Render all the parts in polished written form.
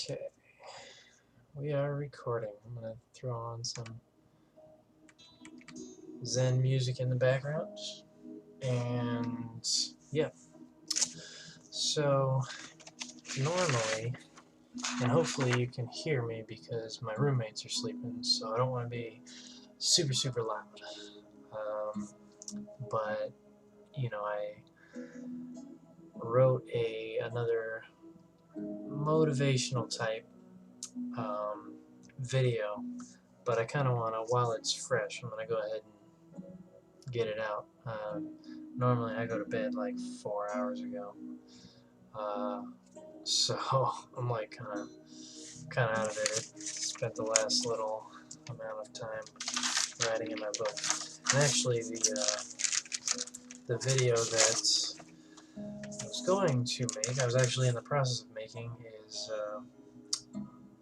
Okay, we are recording. I'm gonna throw on some Zen music in the background, and yeah. So normally, and hopefully you can hear me because my roommates are sleeping, so I don't want to be super loud. Um, but I wrote another motivational type um, video, but I kind of want to, while it's fresh, I'm gonna go ahead and get it out. Normally I go to bed like 4 hours ago, uh, so I'm like kind of out of it. Spent the last little amount of time writing in my book, and actually the video that I was going to make, I was actually in the process of making, is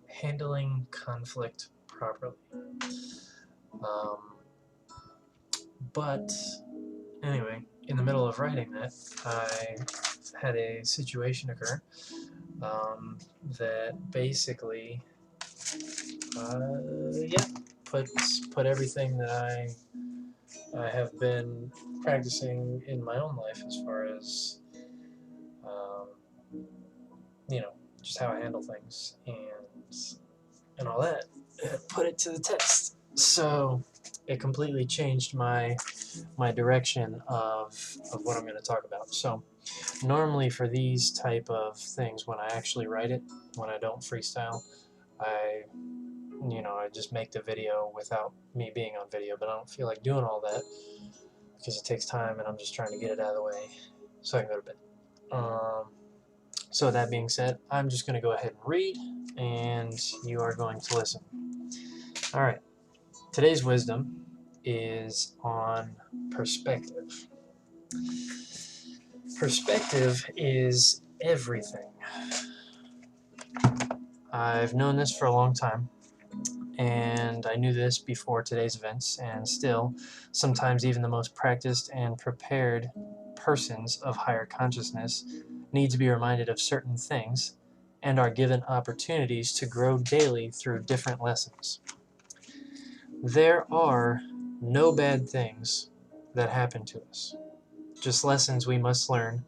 handling conflict properly. Um, but anyway, in the middle of writing that, I had a situation occur that basically, yeah, put everything that I have been practicing in my own life as far as um, just how I handle things and all that, put it to the test. So it completely changed my direction of what I'm going to talk about. So normally for these type of things, when I actually write it, when I don't freestyle, I I just make the video without me being on video, but I don't feel like doing all that because it takes time and I'm just trying to get it out of the way so I can go to bed. So that being said, I'm just going to go ahead and read, and you are going to listen. Alright, today's wisdom is on perspective. Perspective is everything. I've known this for a long time, and I knew this before today's events, and still, sometimes even the most practiced and prepared persons of higher consciousness need to be reminded of certain things and are given opportunities to grow daily through different lessons. There are no bad things that happen to us, just lessons we must learn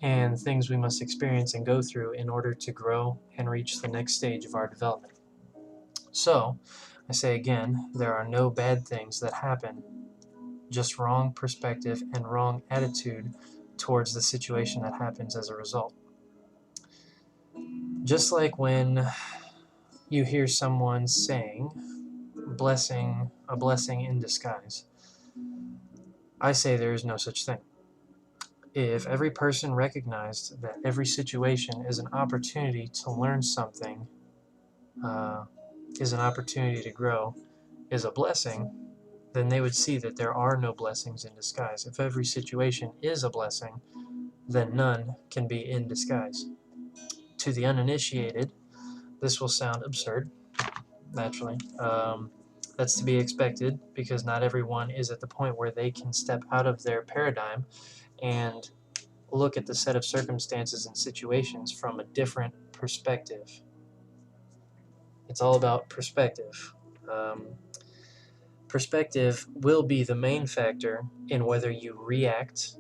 and things we must experience and go through in order to grow and reach the next stage of our development. So, I say again, there are no bad things that happen, just wrong perspective and wrong attitude towards the situation that happens as a result. Just like when you hear someone saying, a blessing in disguise, I say there is no such thing. If every person recognized that every situation is an opportunity to learn something, uh, is an opportunity to grow, is a blessing, then they would see that there are no blessings in disguise. If every situation is a blessing, then none can be in disguise. To the uninitiated, this will sound absurd, naturally. That's to be expected because not everyone is at the point where they can step out of their paradigm and look at the set of circumstances and situations from a different perspective. It's all about perspective. Um, Perspective will be the main factor in whether you react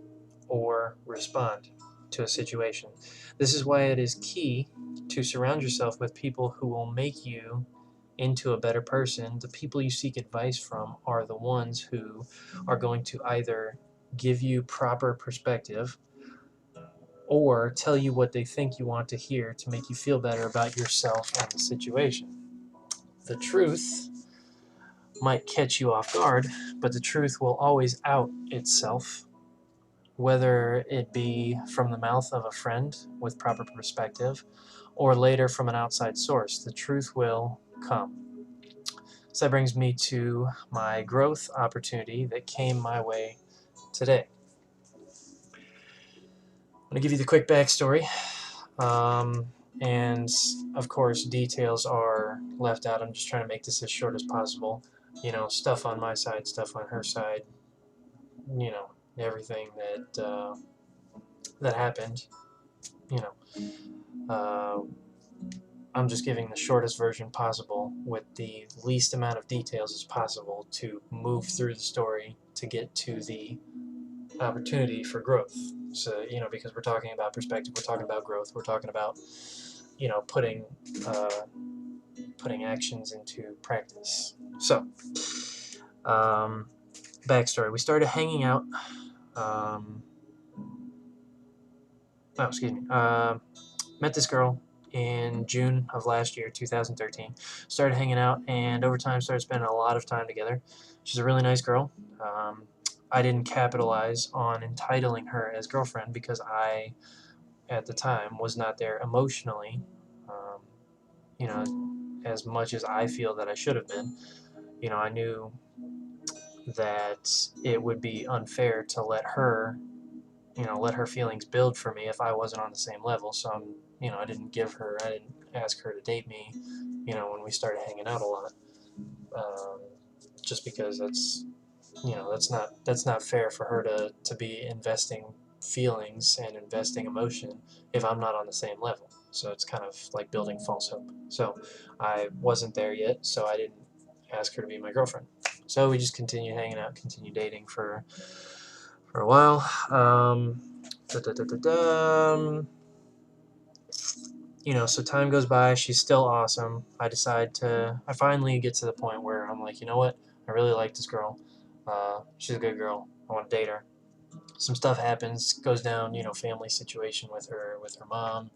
or respond to a situation. This is why it is key to surround yourself with people who will make you into a better person. The people you seek advice from are the ones who are going to either give you proper perspective or tell you what they think you want to hear to make you feel better about yourself and the situation. The truth might catch you off guard, but the truth will always out itself, whether it be from the mouth of a friend with proper perspective or later from an outside source. The truth will come. So that brings me to my growth opportunity that came my way today. I'm going to give you the quick backstory. And of course, details are left out. I'm just trying to make this as short as possible. Stuff on my side, stuff on her side, everything that happened, you know. Uh, I'm just giving the shortest version possible with the least amount of details as possible to move through the story to get to the opportunity for growth. So, because we're talking about perspective, we're talking about growth, we're talking about, putting uh, putting actions into practice. So, um, backstory: we started hanging out. Um, excuse me. Met this girl in June of last year, 2013. Started hanging out, and over time started spending a lot of time together. She's a really nice girl. I didn't capitalize on entitling her as girlfriend because I, at the time, was not there emotionally, um, as much as I feel that I should have been. I knew that it would be unfair to let her feelings build for me if I wasn't on the same level. So I didn't ask her to date me, when we started hanging out a lot, um, just because that's not fair for her to be investing feelings and investing emotion if I'm not on the same level. So it's kind of like building false hope. So I wasn't there yet, so I didn't ask her to be my girlfriend. So we just continued hanging out, continued dating for a while. Da, da, da, da, da. So time goes by. She's still awesome. I finally get to the point where I'm like, you know what? I really like this girl. She's a good girl. I want to date her. Some stuff happens, goes down, family situation with her mom,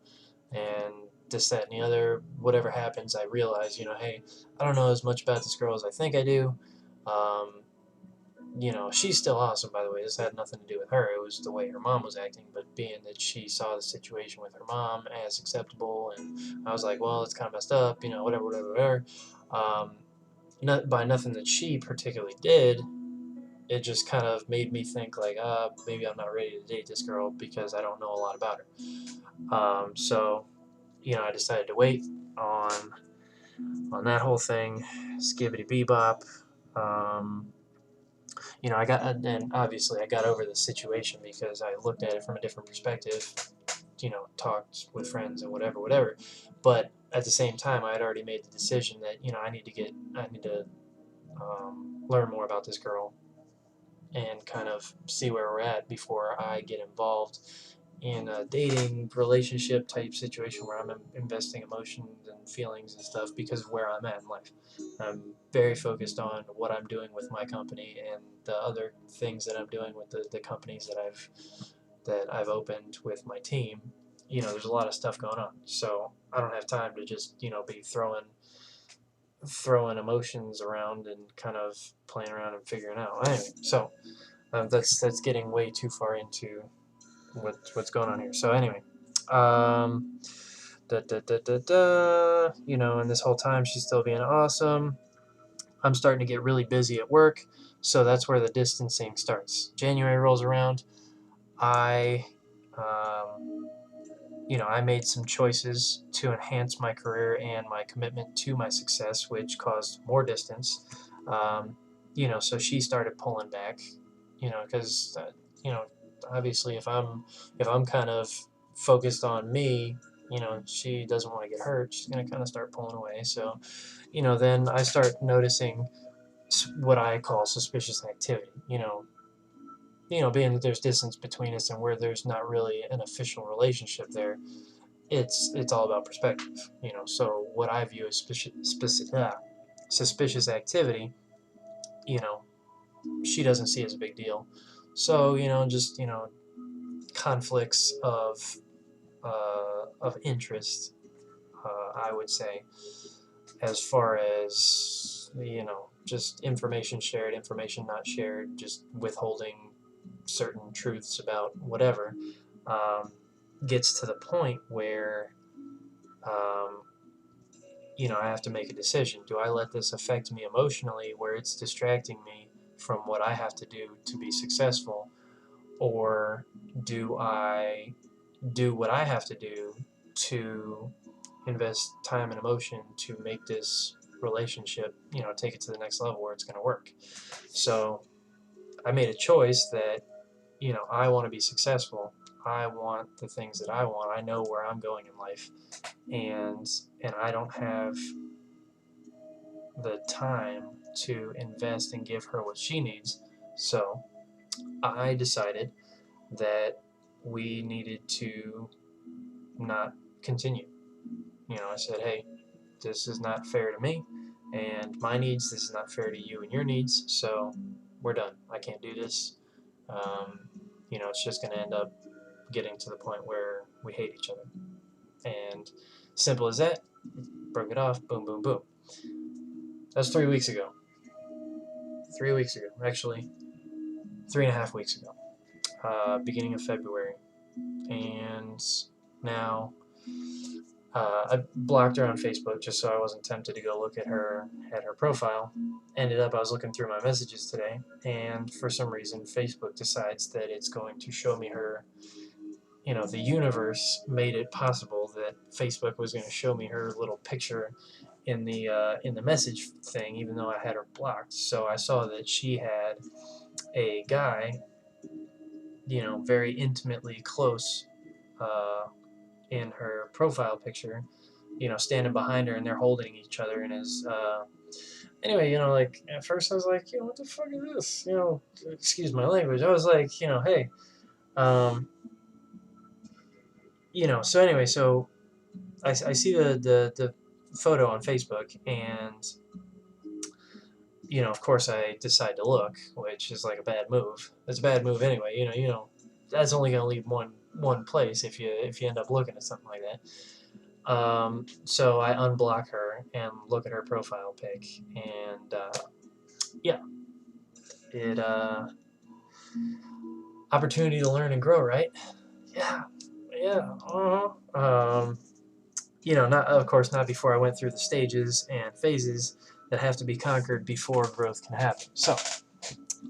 and this, that, and the other. Whatever happens, I realize, hey, I don't know as much about this girl as I think I do. Um, she's still awesome, by the way. This had nothing to do with her. It was the way her mom was acting. But being that she saw the situation with her mom as acceptable, and I was like, well, it's kind of messed up, whatever, whatever, whatever. Not by nothing that she particularly did. It just kind of made me think like, maybe I'm not ready to date this girl because I don't know a lot about her. So, I decided to wait on on that whole thing. Skibbity bebop. Um, and obviously I got over the situation because I looked at it from a different perspective, talked with friends and whatever, whatever. But at the same time, I had already made the decision that, I need to learn more about this girl and kind of see where we're at before I get involved in a dating relationship type situation where I'm investing emotions and feelings and stuff because of where I'm at in life. I'm very focused on what I'm doing with my company and the other things that I'm doing with the companies that I've opened with my team. There's a lot of stuff going on, so I don't have time to just be throwing emotions around and kind of playing around and figuring out. Anyway, so that's getting way too far into what's going on here. So anyway, um, and this whole time she's still being awesome. I'm starting to get really busy at work, so that's where the distancing starts. January rolls around. I, um, I made some choices to enhance my career and my commitment to my success, which caused more distance. So she started pulling back, because obviously if I'm kind of focused on me, she doesn't want to get hurt. She's gonna kind of start pulling away. So, then I start noticing what I call suspicious activity. Being that there's distance between us and where there's not really an official relationship there, it's all about perspective. So what I view as suspicious activity, you know, she doesn't see as a big deal. So just conflicts of interest, I would say, as far as just information shared, information not shared, just withholding certain truths about whatever, um, gets to the point where um, I have to make a decision. Do I let this affect me emotionally where it's distracting me from what I have to do to be successful? Or do I do what I have to do to invest time and emotion to make this relationship, take it to the next level where it's going to work? So I made a choice that, I want to be successful. I want the things that I want. I know where I'm going in life, and I don't have the time to invest and give her what she needs. So I decided that we needed to not continue. I said, hey, this is not fair to me and my needs. This is not fair to you and your needs. So we're done. I can't do this. It's just going to end up getting to the point where we hate each other. And simple as that. Broke it off. Boom, boom, boom. That's 3 weeks ago. 3 weeks ago. Actually, 3.5 weeks ago. Beginning of February. And now I blocked her on Facebook just so I wasn't tempted to go look at her profile. Ended up I was looking through my messages today, and for some reason Facebook decides that it's going to show me her. The universe made it possible that Facebook was going to show me her little picture in the message thing, even though I had her blocked. So I saw that she had a guy, very intimately close, in her profile picture, standing behind her, and they're holding each other. And anyway, like at first I was like, what the fuck is this? Excuse my language. I was like, hey, So anyway, so I see the photo on Facebook, and of course I decide to look, which is like a bad move. It's a bad move anyway. That's only gonna leave one place if you end up looking at something like that. So I unblock her and look at her profile pic, and yeah, it opportunity to learn and grow, right? Yeah, yeah. Not of course not before I went through the stages and phases that have to be conquered before growth can happen. So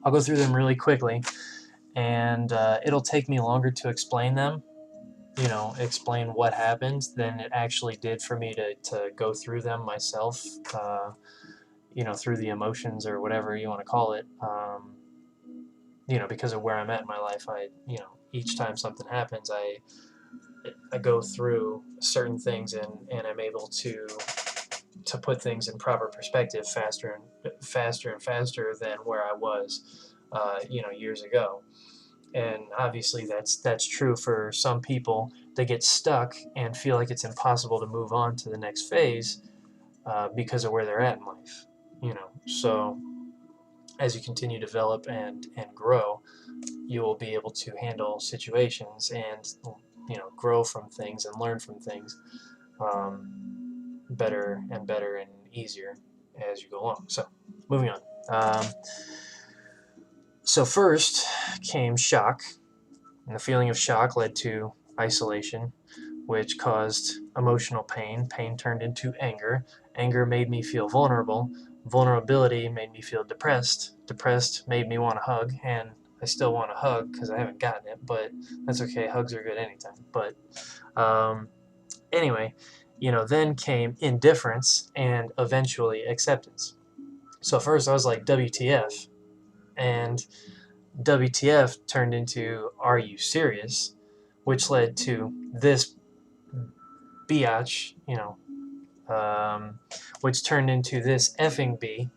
I'll go through them really quickly, and it'll take me longer to explain them. Explain what happened than it actually did for me to go through them myself. Through the emotions or whatever you want to call it. Because of where I'm at in my life, each time something happens, I go through certain things, and I'm able to put things in proper perspective faster and faster than where I was, years ago. And obviously that's true for some people. They get stuck and feel like it's impossible to move on to the next phase because of where they're at in life. So as you continue to develop and grow, you will be able to handle situations and grow from things and learn from things better and better and easier as you go along. So moving on. So first came shock, and the feeling of shock led to isolation, which caused emotional pain. Pain turned into anger. Anger made me feel vulnerable. Vulnerability made me feel depressed. Depressed made me want to hug, and I still want to hug because I haven't gotten it, but that's okay. Hugs are good anytime. But anyway, then came indifference and eventually acceptance. So first I was like, WTF? And WTF turned into, are you serious? Which led to this biatch, which turned into this effing B,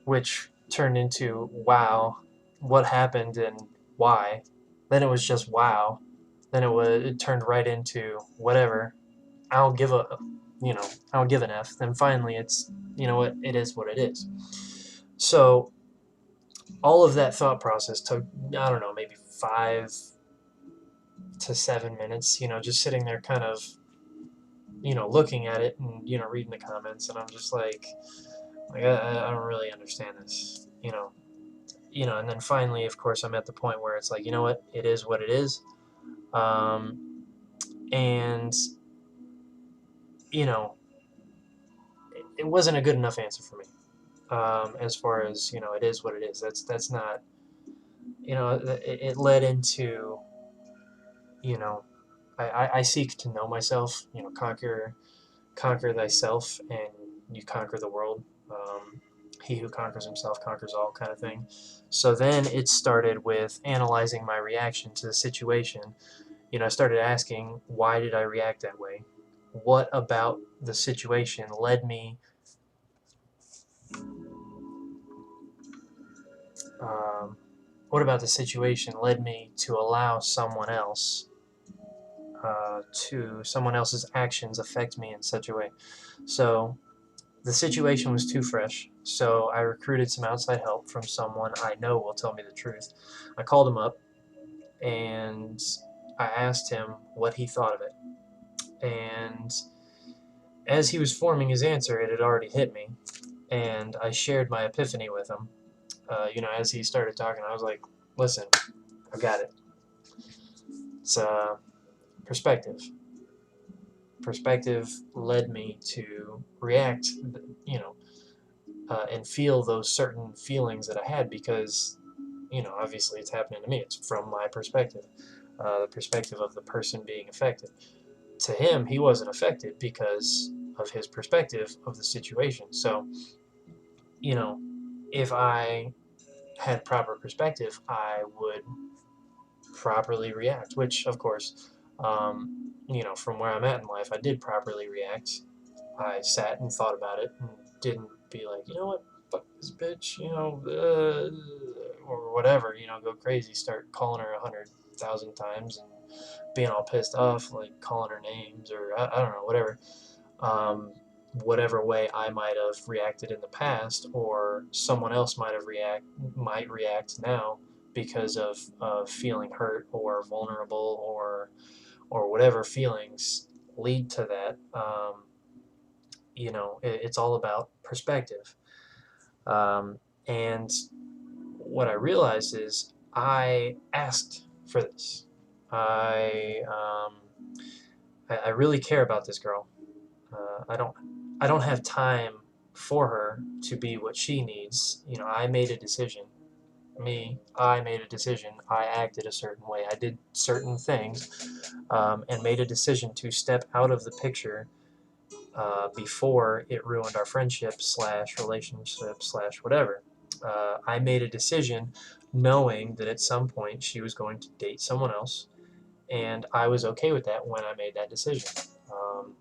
which turned into wow, what happened and why. Then it was just wow. Then it turned right into whatever. I don't give a, I don't give an F. Then finally it's, what, it is what it is. So all of that thought process took, I don't know, maybe 5 to 7 minutes, just sitting there kind of, looking at it and, reading the comments, and I'm just like I don't really understand this, and then finally, of course, I'm at the point where it's like, what, it is what it is, and, it wasn't a good enough answer for me, as far as, it is what it is. That's not, it led into, you know, I seek to know myself, conquer thyself, and you conquer the world. he who conquers himself conquers all kind of thing. So then it started with analyzing my reaction to the situation. I started asking, why did I react that way? What about the situation led me um, what about the situation led me to allow someone else's actions affect me in such a way? So the situation was too fresh, so I recruited some outside help from someone I know will tell me the truth. I called him up and I asked him what he thought of it. And as he was forming his answer, it had already hit me, and I shared my epiphany with him. As he started talking, I was like, listen, I got it. It's perspective. Perspective led me to react, and feel those certain feelings that I had because, obviously it's happening to me. It's from my perspective, the perspective of the person being affected. To him, he wasn't affected because of his perspective of the situation. So, if I had proper perspective, I would properly react, which, of course, from where I'm at in life, I did properly react. I sat and thought about it and didn't be like, you know what, fuck this bitch, or whatever, go crazy, start calling her 100,000 times and being all pissed off, like calling her names or I don't know, whatever. Um, whatever way I might have reacted in the past, or someone else might react now because of feeling hurt or vulnerable or whatever feelings lead to that. It's all about perspective. And what I realized is I asked for this. I um, I really care about this girl. I don't have time for her to be what she needs. I made a decision. I made a decision. I acted a certain way. I did certain things, and made a decision to step out of the picture before it ruined our friendship slash relationship slash whatever. I made a decision knowing that at some point she was going to date someone else, and I was okay with that when I made that decision. Um,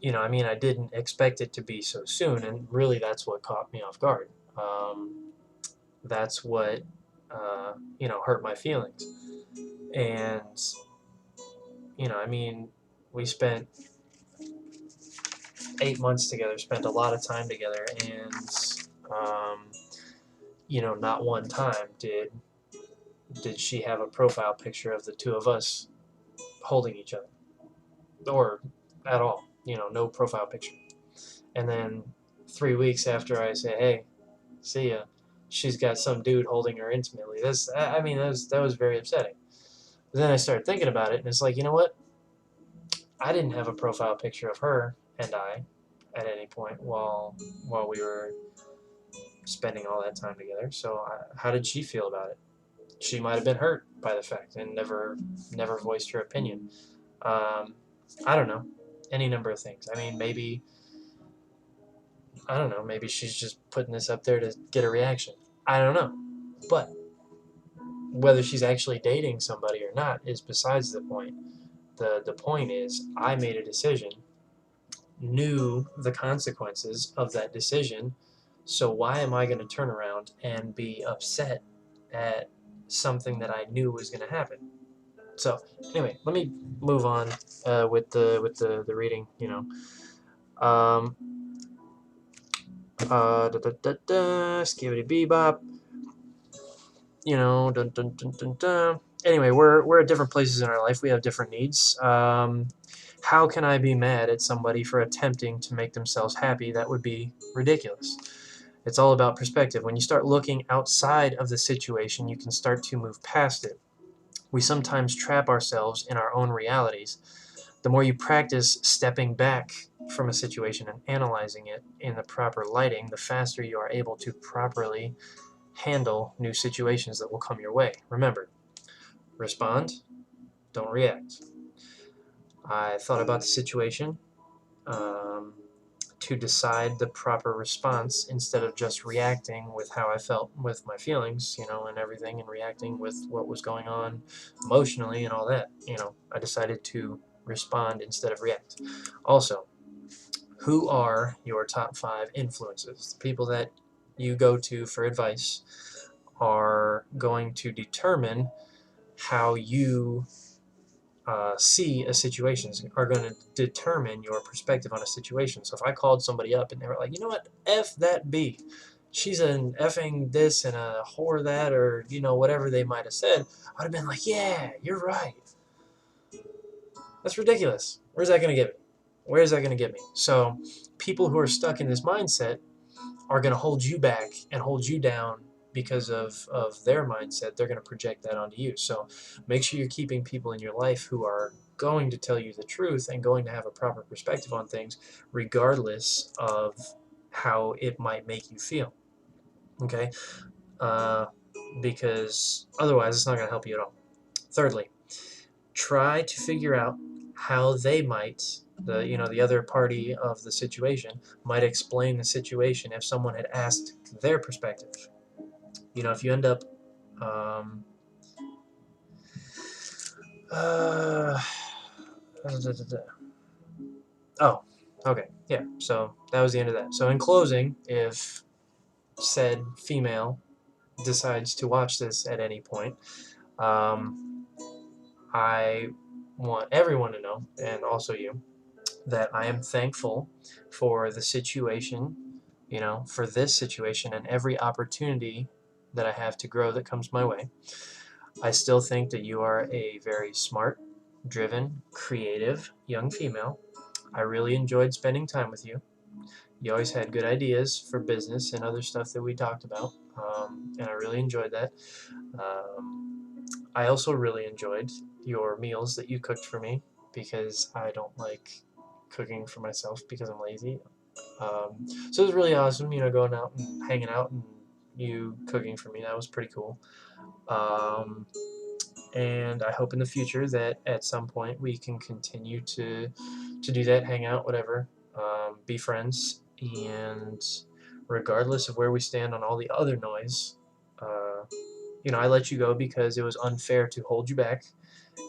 I didn't expect it to be so soon, and really that's what caught me off guard. That's what, hurt my feelings. And, we spent 8 months together, spent a lot of time together, and, not one time did she have a profile picture of the two of us holding each other, or at all. No profile picture. And then 3 weeks after I say, "Hey, see ya," she's got some dude holding her intimately. That was very upsetting. But then I started thinking about it, and it's like, you know what? I didn't have a profile picture of her and I at any point while we were spending all that time together. So how did she feel about it? She might have been hurt by the fact and never voiced her opinion. Um, I don't know. Any number of things. Maybe I don't know. Maybe she's just putting this up there to get a reaction. I don't know. But whether she's actually dating somebody or not is besides the point. The point is I made a decision, knew the consequences of that decision, so why am I going to turn around and be upset at something that I knew was going to happen? So anyway, let me move on with the reading. Um, skibbity bebop. Dun, dun, dun, dun, dun. Anyway, we're at different places in our life. We have different needs. How can I be mad at somebody for attempting to make themselves happy? That would be ridiculous. It's all about perspective. When you start looking outside of the situation, you can start to move past it. We sometimes trap ourselves in our own realities. The more you practice stepping back from a situation and analyzing it in the proper lighting, the faster you are able to properly handle new situations that will come your way. Remember, respond, don't react. I thought about the situation. Um, to decide the proper response instead of just reacting with how I felt with my feelings, and everything, and reacting with what was going on emotionally and all that. I decided to respond instead of react. Also, who are your top 5 influences? The people that you go to for advice are going to determine how you see a situation, are going to determine your perspective on a situation. So if I called somebody up and they were like, you know what, F that B, she's an effing this and a whore that, or whatever they might have said, I'd have been like, yeah, you're right. That's ridiculous. Where's that going to get me? Where's that going to get me? So people who are stuck in this mindset are going to hold you back and hold you down because of their mindset. They're going to project that onto you. So make sure you're keeping people in your life who are going to tell you the truth and going to have a proper perspective on things, regardless of how it might make you feel. Okay? Because otherwise, it's not going to help you at all. Thirdly, try to figure out how they might, the other party of the situation might explain the situation if someone had asked their perspective. If you end up uh, oh, okay, yeah, so that was the end of that. So in closing, if said female decides to watch this at any point, I want everyone to know, and also you, that I am thankful for the situation, for this situation and every opportunity that I have to grow that comes my way. I still think that you are a very smart, driven, creative young female. I really enjoyed spending time with you. You always had good ideas for business and other stuff that we talked about, and I really enjoyed that. I also really enjoyed your meals that you cooked for me because I don't like cooking for myself because I'm lazy. So it was really awesome, going out and hanging out and you cooking for me. That was pretty cool. Um, and I hope in the future that at some point we can continue to do that, hang out, whatever, be friends, and regardless of where we stand on all the other noise, I let you go because it was unfair to hold you back,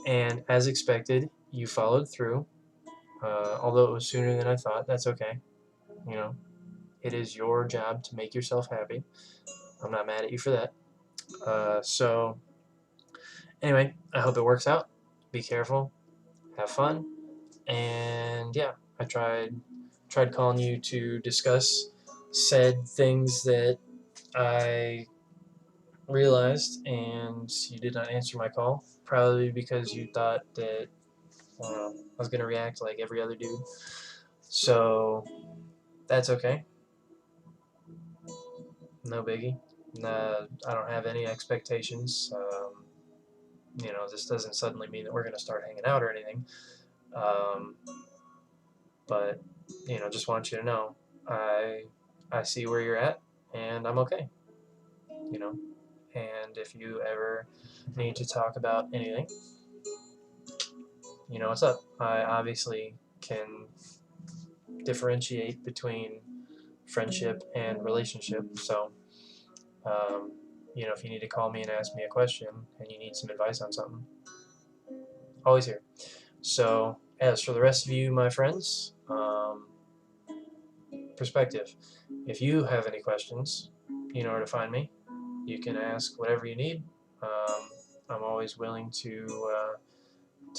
and as expected, you followed through. Although it was sooner than I thought, that's okay. You know, it is your job to make yourself happy. I'm not mad at you for that. So anyway, I hope it works out. Be careful, have fun, and yeah, I tried calling you to discuss said things that I realized, and you did not answer my call. Probably because you thought that I was gonna react like every other dude. So that's okay. No biggie. Nah, I don't have any expectations. This doesn't suddenly mean that we're gonna start hanging out or anything. Um, but just want you to know, I see where you're at, and I'm okay. You know, and if you ever need to talk about anything, you know what's up. I obviously can differentiate between friendship and relationship. So, um, if you need to call me and ask me a question and you need some advice on something, always here. So, as for the rest of you, my friends, perspective. If you have any questions, you know where to find me. You can ask whatever you need. I'm always willing to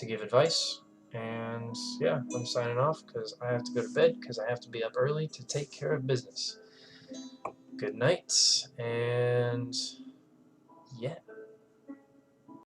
give advice. And yeah, I'm signing off because I have to go to bed because I have to be up early to take care of business. Good night, and